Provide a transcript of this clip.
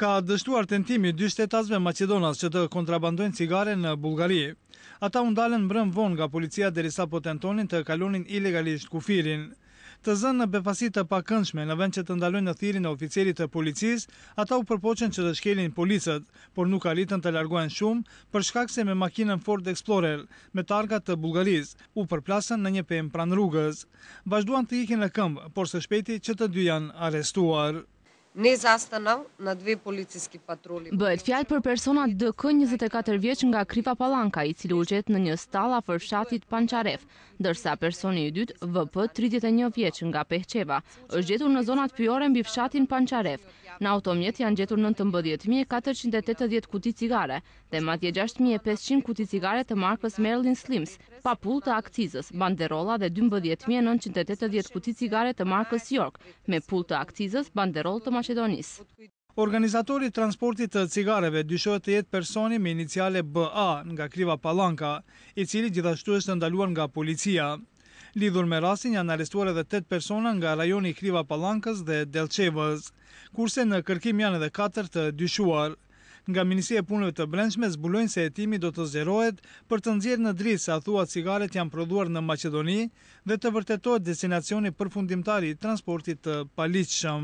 Ka dështuar tentimi 2 shtetasve Maqedonas që të kontrabandojnë cigare në Bullgari. Ata u ndalën mbrëm vonë nga policia derisa po tentonin të kalonin ilegalisht kufirin. Të zënë në befasi të pakëndshme në vend që të ndalojnë në thirrjen e oficerit të policisë, ata u përpoqën që të shkelin policët, por nuk arritën të largohen shumë për shkak se me makinën Ford Explorer me targa të Bullgarisë u përplasën në një pemë pranë rrugës. Vazhduan të ikin në këmbë, por së shpejti që të dy janë arrestuar. Ne zastanał na 2 policijski patrulli. Bëhet fjalë për persona DK 24 vjeç nga Kriva Pallanka, i cili u gjet në një stall afër fshatit Pançaref, ndërsa personi i dytë, VP 31 vjeç nga Pehçeva, është gjetur në zonat pyjore mbi fshatin Pançaref. Në automjet janë gjetur 19.480 kuti cigare dhe madje 6.500 kuti cigare të markës Merlin Slims, pa pull të akcizës, banderolla dhe 12.980 kuti cigare të markës York, me pull të akcizës, banderoll të Maqedonisë. Organizatori i transportit të cigareve dyshohet të jetë personi me iniciale BA nga Kriva Pallanka, i cili gjithashtu është ndaluar nga policia. Lidhur me rastin janë arrestuar edhe 8 persona nga rajoni i Kriva Pallankës dhe Delçevës, kurse në kërkim janë edhe 4 të dyshuar. Nga Ministria e Punëve të Brendshme zbulojnë se hetimi do të zgjerohet për të nxjerrë në dritë se thuat cigaret janë prodhuar në Maqedoni dhe të vërtetohet destinacioni përfundimtar i transportit të paligjshëm.